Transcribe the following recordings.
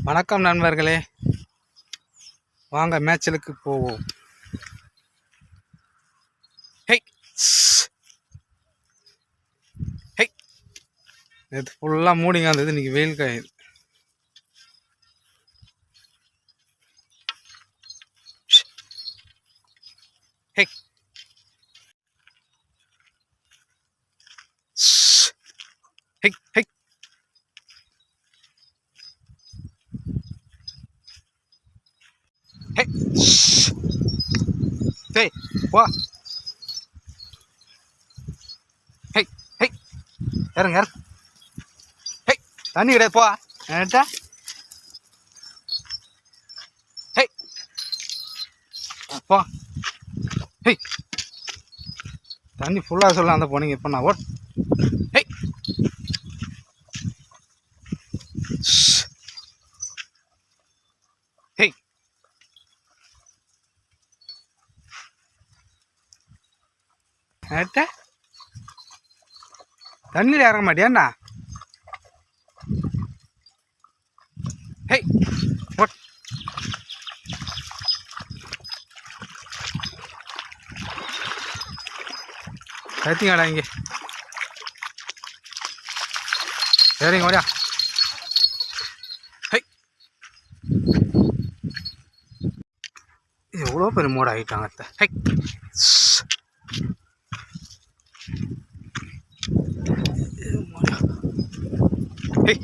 வணக்கம் நண்பர்களே, வாங்க மேய்ச்சலுக்கு போவோம். ஹெய் ஹெய், நேற்று ஃபுல்லாக மூடிங்க இருந்தது, இன்னைக்கு வெயில் காயுது. ஹெய் ஹெய் ஹெய், ஹெய் வா, ஹெய் ஹெய், இறங்க இறங்க, ஹெய் தண்ணி கிடையாது போ என்கிட்ட. ஹெய் போ, ஹெய் தண்ணி ஃபுல்லாக சொல்ல அந்த போனீங்க இப்போ நான் ஓட். ஹெய் ஹெய், என்கிட்ட தண்ணியில் இறங்க மாட்டியாண்ணா? ஹெய் ஓட், கத்திங்கடா இங்கே, சரிங்க ஓடியா. ஹை, எவ்வளோ பெரிய மூட ஆகிட்டாங்க அத்தை. ஹை ஹை,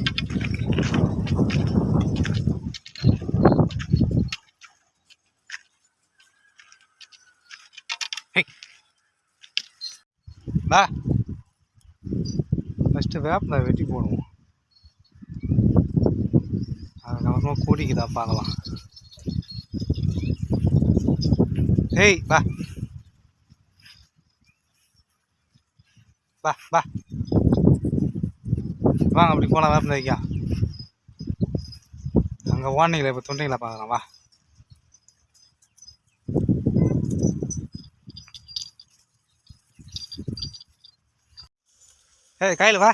ஹை பா, ஃபஸ்ட்டு வேப்பனை வெட்டி போடுவோம், அதுக்கப்புறமா கூடிக்குதா பார்க்கலாம். ஹேய் பா பா பா, வாங்க அப்படி போகலாம். வேப்பனை வைக்கா அங்கே ஓடுனீங்களா, இப்போ தொண்டைங்களா பார்க்கலாம். வா ஏய் கையில் வா,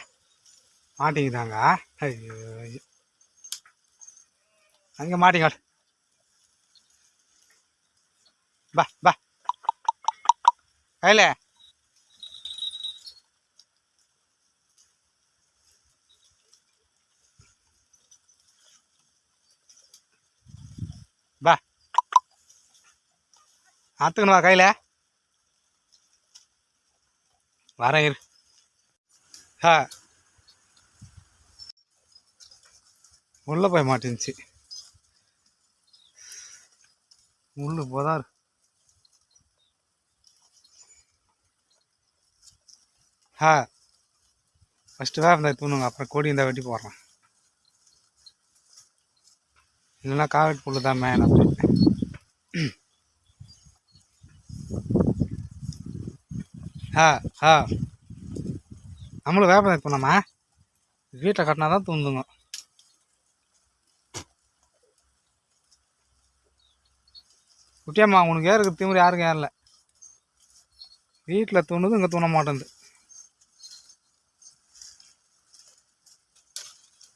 மாட்டிங்குதாங்க. ஐயோ அங்கே மாட்டிங்க, பா பா கையில். பா ஆத்துக்கணுவா கையில், வரேன் இரு. ஹா உள்ளே போய் மாட்டிருந்துச்சு, முள்ளு போதாரு. ஹா ஃபஸ்ட்டு வேறு தூணுங்க, அப்புறம் கொடி இருந்தால் வெட்டி போடுறேன். இல்லைன்னா காவெட்டு புல்லு தான் மேன். அப்படி ஹா ஹா, நம்மளும் வேப்பம் போனோமா, வீட்டை கட்டினா தான் தூந்துங்க. குட்டியம்மா உனக்கு ஏறுக்கு திமுறை யாருக்கும் ஏறல, வீட்டில் தூணுது, இங்கே தூண மாட்டேங்குது.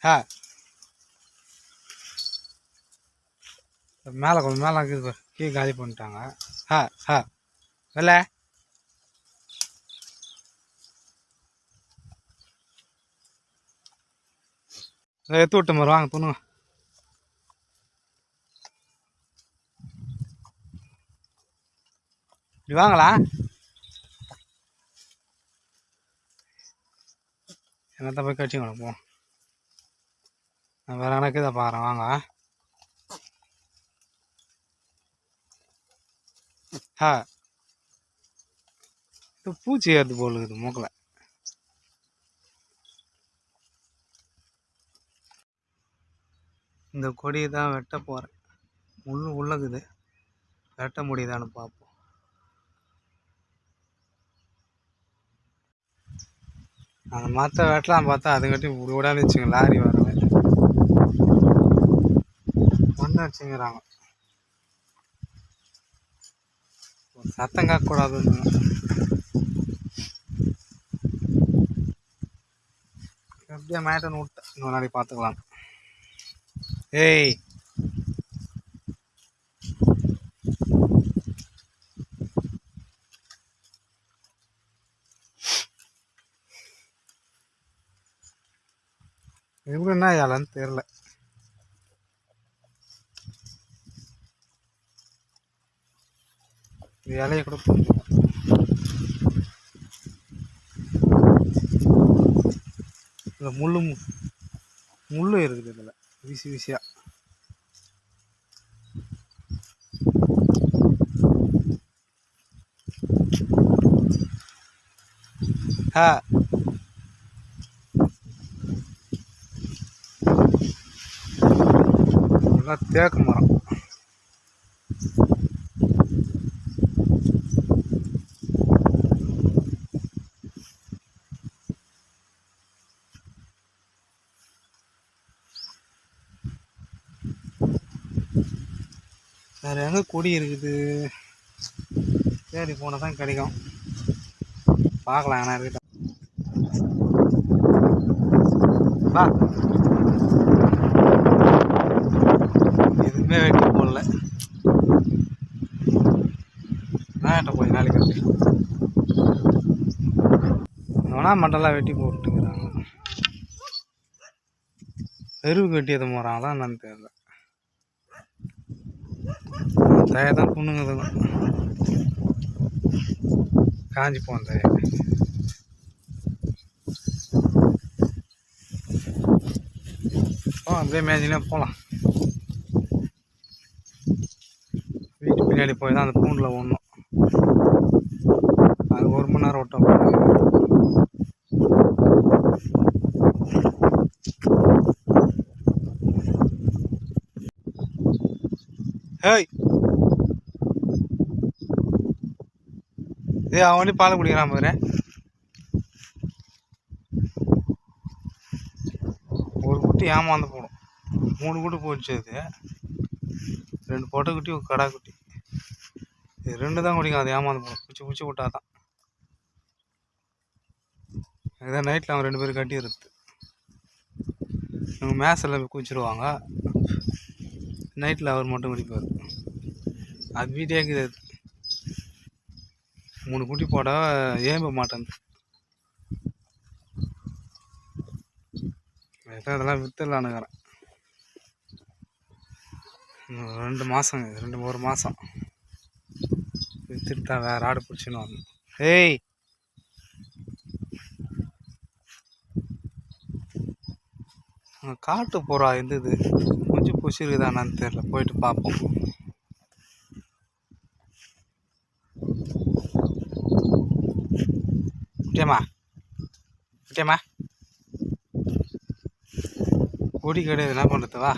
ஹா மேலே கொஞ்சம் மேலே இருக்குது, கீழே காலி பண்ணிட்டாங்க. ஹா ஹா வெளில எடுத்து விட்டு மாதிரி வாங்க தூணுங்க. இப்படி வாங்களா, என்னத்த போய் கட்சி கொடுப்போம். நான் வேறு எனக்கு இதை பாருறேன் வாங்க. ஹா இது பூச்சி ஏறுது போல் இருக்குது மூக்கில். இந்த கொடியை தான் வெட்ட போகிறேன், முள் உள்ளக்குது, வெட்ட முடியுதான்னு பார்ப்போம். அந்த மற்ற வெட்டலாம் பார்த்தா அதுக்கட்டி இப்படி விடாது வச்சுங்க, லாரி வரல ஒன்று வச்சுங்கிறாங்க. சத்தம் கேட்கக்கூடாதுன்னு எப்படியா மேட்டன்னு விட்டேன், இன்னொரு நாளைக்கு பார்த்துக்கலாம். ஏய் எப்படி என்ன இலன்னு தெரில. இலையை கூட இல்லை, முள்ளு இருக்குது இதில் வீசி வீசியா. தேக்கு மரம். வேறு எங்கே கொடி இருக்குது, தேடி போனால் தான் கிடைக்கும். பார்க்கலாம் ஏன்னா இருக்கட்டும். வா, எதுவுமே வெட்டி போடல. நான் போய் நாளைக்கு கட்டி நோனா மட்டெல்லாம் வெட்டி போட்டுக்கிறாங்க. எருவு கட்டியது போகிறாங்களா என்னன்னு தெரியல. தயை தான் புண்ணுங்குதுங்க, காஞ்சி போன தயை. அப்படியே மேய்ஞ்சினே போகலாம். வீட்டு பின்னாடி போய் தான் அந்த பூண்டில் ஒன்றும் அது 1 மணி நேரம் விட்டோம். ஏய் அவனே பால் குடிக்கிறான் பாரு. ஒரு குட்டி ஏமாந்து போடும். 3 குட்டி போச்சு. அது 2 பொட்டை குட்டி, ஒரு கடா குட்டி. இது 2 தான் குடிக்கும். அது ஏமாந்து போடும். பூச்சி விட்டா தான். இதுதான் நைட்டில் அவன் 2 பேரும் கட்டி இருக்குது. இவங்க மேசில் போய் குச்சிடுவாங்க. நைட்டில் அவர் மட்டும் குடிப்பார். அது வீட்டே இருக்குது. 3 குட்டி போட ஏம்ப மாட்டேன். இதெல்லாம் வித்துடலான்னுக்கிறேன். 2 மாதங்க, 1 மாதம் வித்துட்டு தான் வேறு ஆடு பிடிச்சின்னு வரணும். ஏய் காட்டு புறா இருந்தது, கொஞ்சம் புசிருக்குதானான்னு தெரியல. போயிட்டு பார்ப்போம். விட்டியம்மா கொடி கிடையாது, என்ன பண்ணுறது? வா,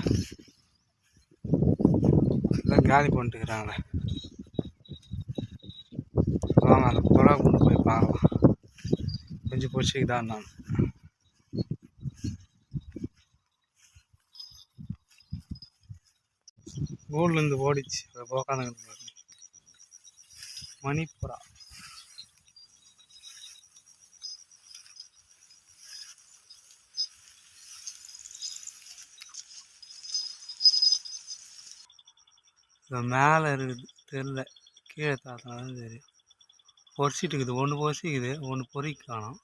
எல்லாம் காலி பண்ணிட்டுக்கிறாங்களே. வாங்க அந்த புறா கொண்டு போய் பார்க்கலாம். கொஞ்சம் பிடிச்சிக்குதான் நான். ஊர்லேருந்து ஓடிச்சு. உக்காந்துக்கிட்டு மணிப்புறா. மேலே இருக்குது தெரியல, கீழே தாத்தாலும் தெரியும். பொறிச்சிட்டு இருக்குது. 1 பொறிச்சிக்குது, 1 பொறிக்கு காணும்.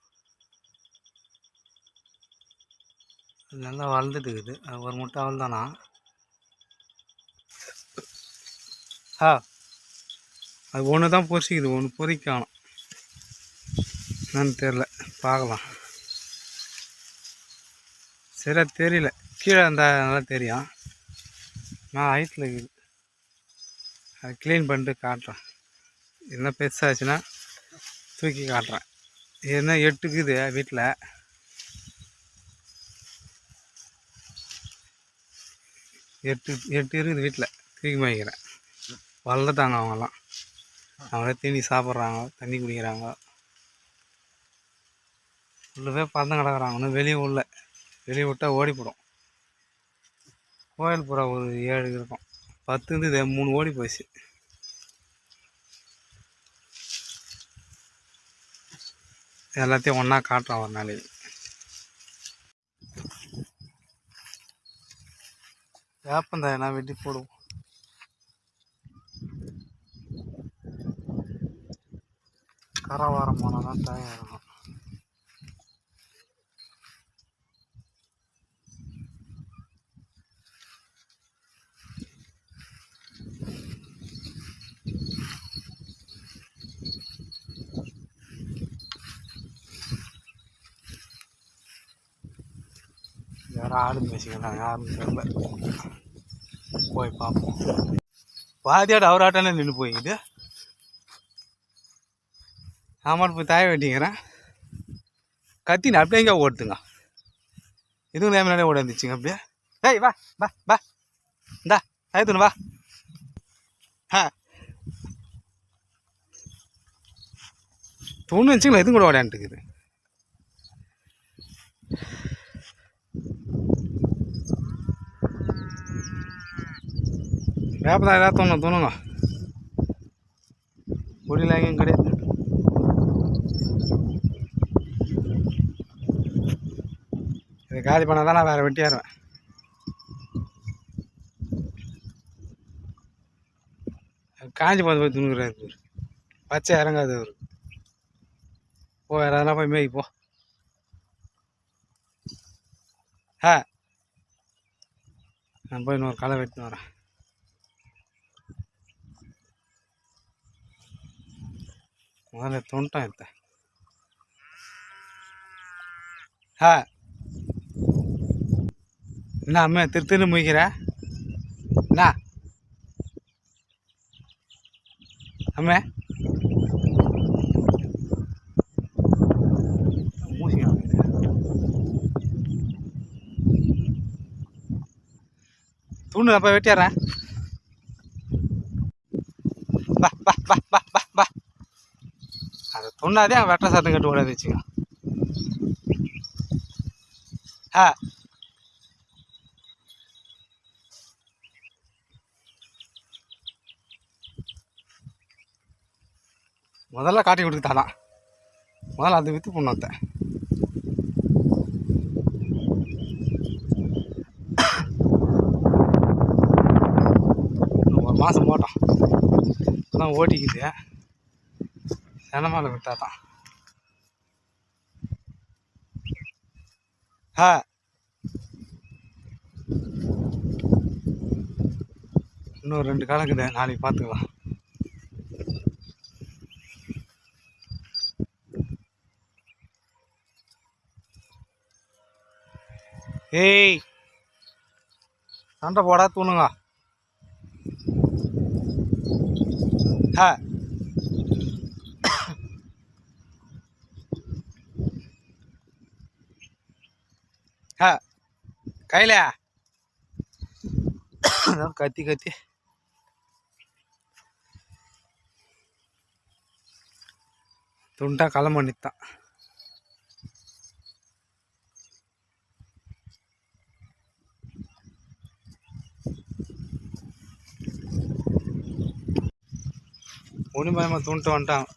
நல்லா வளர்ந்துட்டு இருக்குது. அது ஒரு முட்டை வளர்ந்தானா. அது 1 தான் பொறிச்சிக்குது, 1 பொறிக்கு காணும். என்னன்னு தெரில, பார்க்கலாம். சரியா தெரியல. கீழே இருந்தால் நல்லா தெரியும். நான் ஹைட்டில் இருக்குது. அதை க்ளீன் பண்ணிட்டு காட்டுறேன். என்ன பெருசாச்சுன்னா தூக்கி காட்டுறேன். என்ன 8 இருக்குது வீட்டில். 8 இருக்குது வீட்டில். தூக்கி வைக்கிறேன். வளர்ந்துட்டாங்க அவங்கெல்லாம். அவங்களே தீனி சாப்பிட்றாங்க, தண்ணி குடிக்கிறாங்க. உள்ளவே பறந்து கிடக்குறாங்க. ஒன்றும் வெளியே விட்டால் ஓடிப்படும். கோயில் புறா ஒரு 7 இருக்கும். 10 இருந்தது, 3 ஓடி போச்சு. எல்லாத்தையும் ஒன்றா காட்டுறோம் ஒரு நாளைக்கு. வேப்பந்தாய் நான் வெட்டி போடுவோம். கரை வாரம் போனால் தான் தயாராகும். யாரும் ஆடு பேசிக்கலாம், யாரும் தெரியல. போய் பார்ப்போம். பாதியோட அவராட்டானே நின்று போய்க்குது. ஆமாம், போய் தாய வெட்டிக்கிறேன். கத்தின்னு அப்படியே எங்கே ஓடுத்துங்க. இதுவும் நேரம் ஓட இருந்துச்சுங்க அப்படியே. டேய் வா வா வா, இந்தா தாயத்துன்னு வா. தூணு வச்சுங்களா, இதுவும் கூட ஓடான்ட்டுக்குது. வேப்பதான் ஏதாவது தூணுங்க. பொடியில் எங்கேயும் கிடையாது. இது காலி பண்ணால் தான் நான் வேறு வெட்டியாருவேன். காஞ்சி போய் துணுக்குறாரு, பச்சை இறங்காது அவரு. போ, வேறு எதனா போய் மேய்க்கு போ. நான் போய் இன்னொரு களை வெட்டின்னு வரேன். முதல்ல தொண்டேன் எடுத்தேன். என்ன அம்மா திரு முய்க்கிற? என்ன அம்மே தூணு அப்போ வெட்டிடுறேன். பா பா பா பா பா பா. அதை துண்ணாதே வெட்ட சத்தம் கட்டு கூடாது வச்சுங்க. முதல்ல காட்டி கொடுத்தாதான், முதல்ல அது விற்று பொண்ணாத்த. ஒரு மாதம் போட்டோம், இப்போதான் ஓட்டிக்குது. செனமால விட்டாதான். இன்னும் 2 கணக்குது, நாளைக்கு பார்த்துக்கலாம். ஏய், சண்டை போடா தூணுங்க. கையில கத்தி கத்தி துண்டா களம் பண்ணித்தான். ஒன்றும் தூண்டு வந்துட்டான்.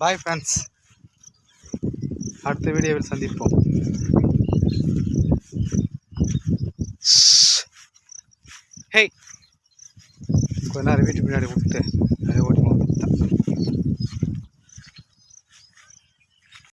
பாய் ஃப்ரெண்ட்ஸ், அடுத்த வீடியோவில் சந்திப்போம். ஹே, கொஞ்ச நேரம் வீட்டு பின்னாடி விட்டு